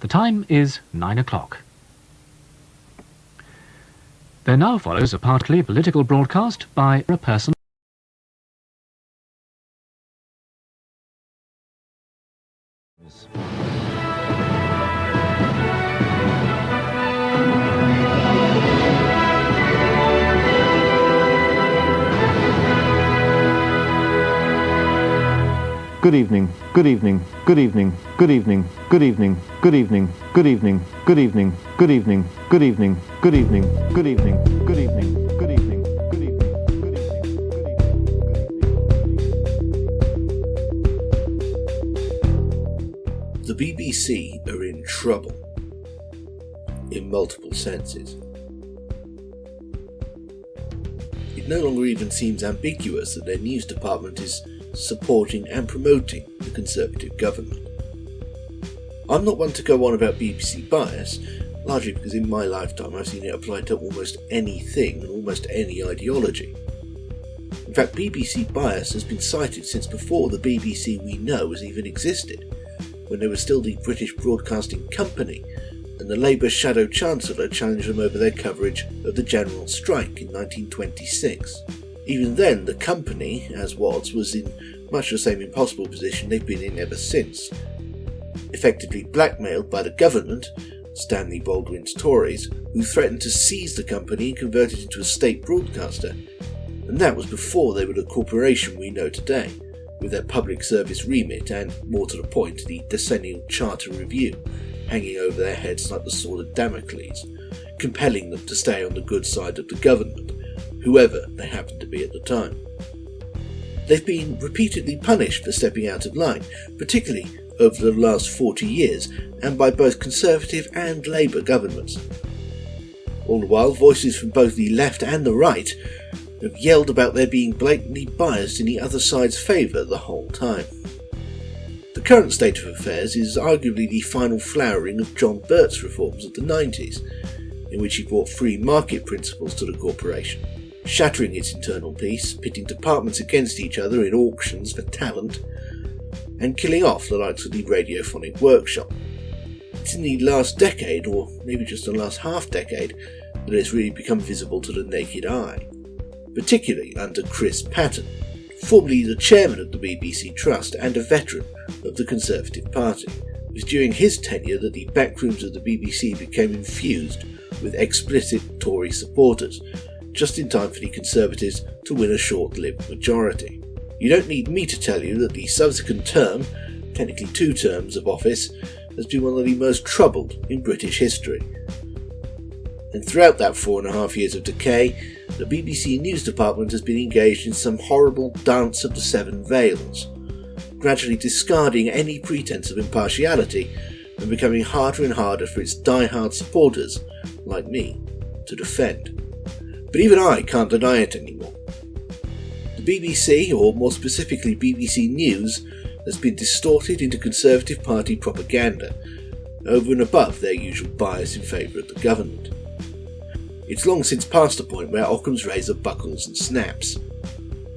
The time is 9 o'clock. There now follows a partly political broadcast by a person. Good evening, good evening, good evening, good evening, good evening, good evening, good evening, good evening, good evening, good evening, good evening, good evening, good evening, good evening, good evening, good evening. The BBC are in trouble, in multiple senses. It no longer even seems ambiguous that their news department is supporting and promoting the Conservative government. I'm not one to go on about BBC bias, largely because in my lifetime I've seen it applied to almost anything and almost any ideology. In fact, BBC bias has been cited since before the BBC we know has even existed, when they were still the British Broadcasting Company, and the Labour Shadow Chancellor challenged them over their coverage of the general strike in 1926. Even then, the company, as was in much the same impossible position they've been in ever since. Effectively blackmailed by the government, Stanley Baldwin's Tories, who threatened to seize the company and convert it into a state broadcaster. And that was before they were the corporation we know today, with their public service remit and, more to the point, the decennial Charter Review hanging over their heads like the sword of Damocles, compelling them to stay on the good side of the government, whoever they happened to be at the time. They've been repeatedly punished for stepping out of line, particularly over the last 40 years, and by both Conservative and Labour governments. All the while, voices from both the left and the right have yelled about their being blatantly biased in the other side's favour the whole time. The current state of affairs is arguably the final flowering of John Birt's reforms of the 90s, in which he brought free market principles to the corporation, shattering its internal peace, pitting departments against each other in auctions for talent, and killing off the likes of the radiophonic workshop. It's in the last decade, or maybe just the last half-decade, that it's really become visible to the naked eye, particularly under Chris Patten, formerly the chairman of the BBC Trust and a veteran of the Conservative Party. It was during his tenure that the backrooms of the BBC became infused with explicit Tory supporters, just in time for the Conservatives to win a short-lived majority. You don't need me to tell you that the subsequent term, technically 2 terms of office, has been one of the most troubled in British history. And throughout that 4.5 years of decay, the BBC News Department has been engaged in some horrible dance of the 7 veils, gradually discarding any pretense of impartiality and becoming harder and harder for its die-hard supporters, like me, to defend. But even I can't deny it anymore. The BBC, or more specifically BBC News, has been distorted into Conservative Party propaganda, over and above their usual bias in favour of the government. It's long since past the point where Occam's razor buckles and snaps.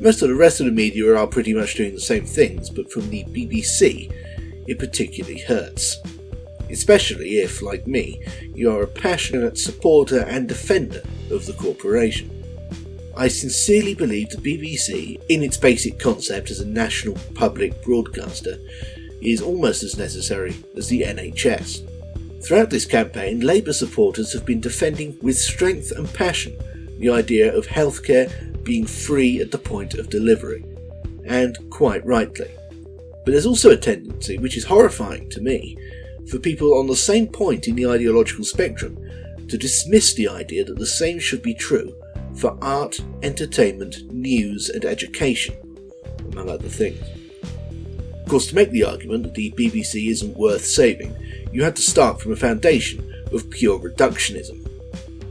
Most of the rest of the media are pretty much doing the same things, but from the BBC, it particularly hurts. Especially if, like me, you are a passionate supporter and defender of the corporation. I sincerely believe the BBC, in its basic concept as a national public broadcaster, is almost as necessary as the NHS. Throughout this campaign, Labour supporters have been defending with strength and passion the idea of healthcare being free at the point of delivery, and quite rightly. But there's also a tendency, which is horrifying to me, for people on the same point in the ideological spectrum to dismiss the idea that the same should be true for art, entertainment, news and education, among other things. Of course, to make the argument that the BBC isn't worth saving, you had to start from a foundation of pure reductionism.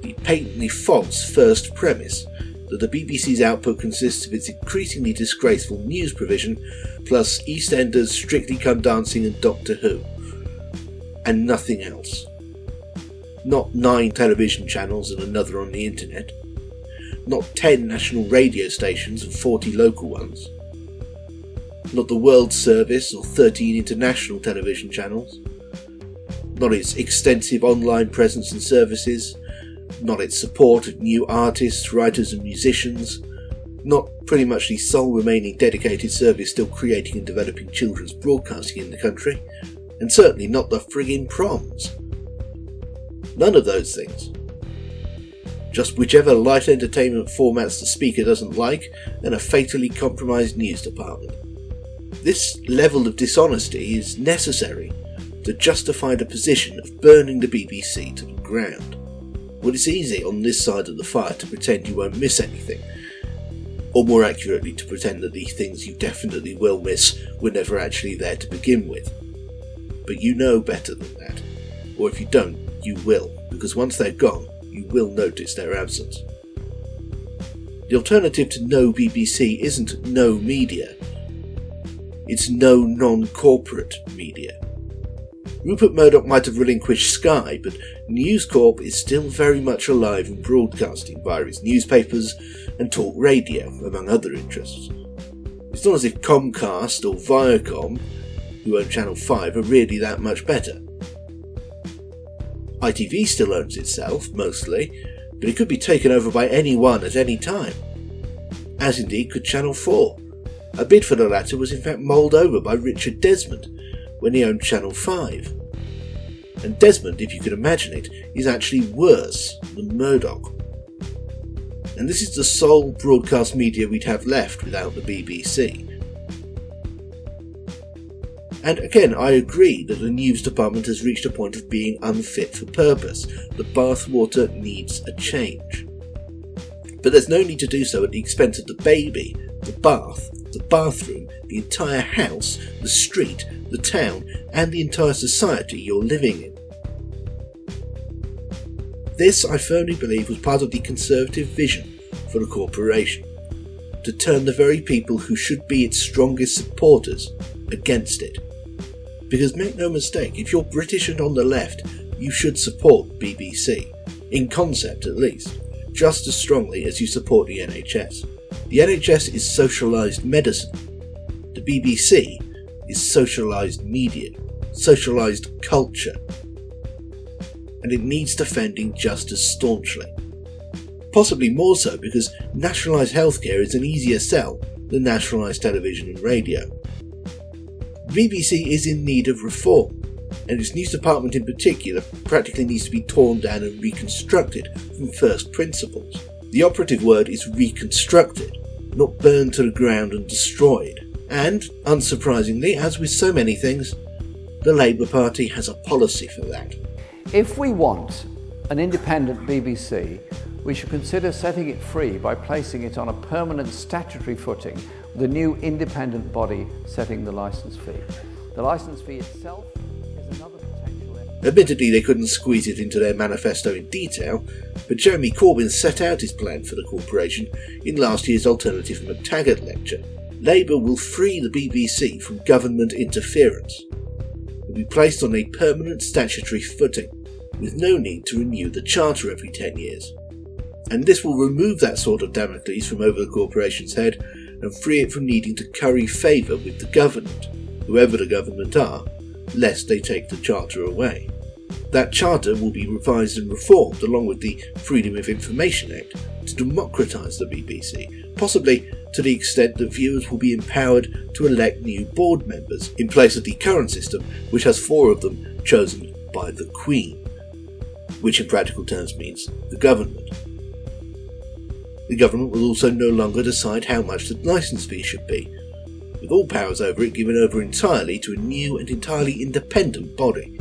The patently false first premise that the BBC's output consists of its increasingly disgraceful news provision, plus EastEnders, Strictly Come Dancing and Doctor Who, and nothing else. Not 9 television channels and another on the internet. Not 10 national radio stations and 40 local ones. Not the World Service or 13 international television channels. not its extensive online presence and services, not its support of new artists, writers and musicians, not pretty much the sole remaining dedicated service still creating and developing children's broadcasting in the country, and certainly not the friggin' proms. None of those things. Just whichever light entertainment formats the speaker doesn't like, and a fatally compromised news department. This level of dishonesty is necessary to justify the position of burning the BBC to the ground. Well, it's easy on this side of the fire to pretend you won't miss anything, or more accurately to pretend that the things you definitely will miss were never actually there to begin with. But you know better than that, or if you don't, you will, because once they're gone, you will notice their absence. The alternative to no BBC isn't no media, it's no non-corporate media. Rupert Murdoch might have relinquished Sky, but News Corp is still very much alive and broadcasting via its newspapers and talk radio, among other interests. It's not as if Comcast or Viacom, who own Channel 5, are really that much better. ITV still owns itself, mostly, but it could be taken over by anyone at any time. As indeed could Channel 4. A bid for the latter was in fact mulled over by Richard Desmond when he owned Channel 5. And Desmond, if you can imagine it, is actually worse than Murdoch. And this is the sole broadcast media we'd have left without the BBC. And again, I agree that the news department has reached a point of being unfit for purpose. The bathwater needs a change. But there's no need to do so at the expense of the baby, the bath, the bathroom, the entire house, the street, the town, and the entire society you're living in. This, I firmly believe, was part of the Conservative vision for the corporation, to turn the very people who should be its strongest supporters against it. Because make no mistake, if you're British and on the left, you should support BBC, in concept at least, just as strongly as you support the NHS. The NHS is socialised medicine. The BBC is socialised media, socialised culture. And it needs defending just as staunchly. Possibly more so because nationalised healthcare is an easier sell than nationalised television and radio. The BBC is in need of reform, and its news department in particular practically needs to be torn down and reconstructed from first principles. The operative word is reconstructed, not burned to the ground and destroyed. And, unsurprisingly, as with so many things, the Labour Party has a policy for that. If we want an independent BBC, we should consider setting it free by placing it on a permanent statutory footing with a new independent body setting the licence fee. The licence fee itself is another potential... Admittedly, they couldn't squeeze it into their manifesto in detail, but Jeremy Corbyn set out his plan for the corporation in last year's Alternative McTaggart lecture. Labour will free the BBC from government interference. It will be placed on a permanent statutory footing, with no need to renew the charter every 10 years. And this will remove that sort of Damocles from over the corporation's head and free it from needing to curry favour with the government, whoever the government are, lest they take the charter away. That charter will be revised and reformed along with the Freedom of Information Act to democratise the BBC, possibly to the extent that viewers will be empowered to elect new board members in place of the current system, which has 4 of them chosen by the Queen, which in practical terms means the government. The government will also no longer decide how much the licence fee should be, with all powers over it given over entirely to a new and entirely independent body.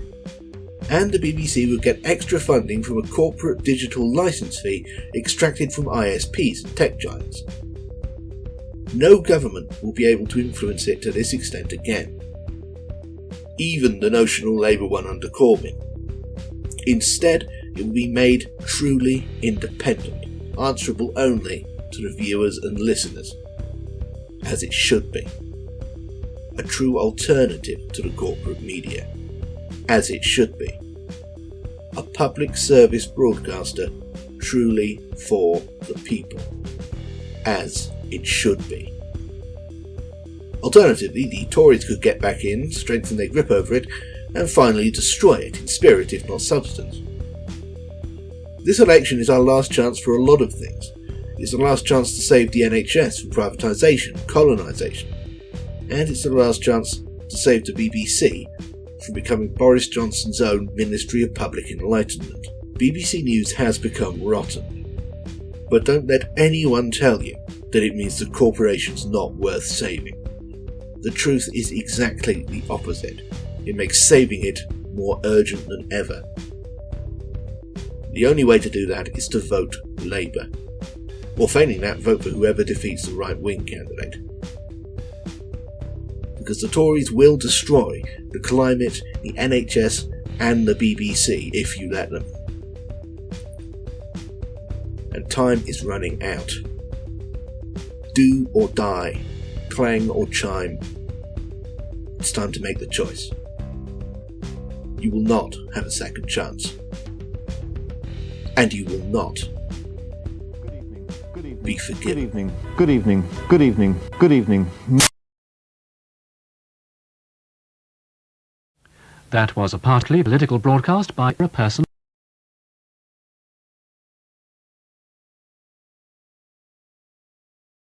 And the BBC will get extra funding from a corporate digital licence fee extracted from ISPs and tech giants. No government will be able to influence it to this extent again, even the notional Labour one under Corbyn. Instead, it will be made truly independent, answerable only to the viewers and listeners, as it should be. A true alternative to the corporate media, as it should be. A public service broadcaster truly for the people, as it should be. Alternatively, the Tories could get back in, strengthen their grip over it, and finally destroy it in spirit if not substance. This election is our last chance for a lot of things. It's the last chance to save the NHS from privatisation and colonisation, and it's the last chance to save the BBC from becoming Boris Johnson's own Ministry of Public Enlightenment. BBC News has become rotten, but don't let anyone tell you that it means the corporation's not worth saving. The truth is exactly the opposite. It makes saving it more urgent than ever. The only way to do that is to vote Labour, or failing that, vote for whoever defeats the right-wing candidate. Because the Tories will destroy the climate, the NHS and the BBC if you let them. And time is running out. Do or die, clang or chime. It's time to make the choice. You will not have a second chance. And you will not be forgiven. Good evening. Good evening. Good evening. That was a partly political broadcast by a person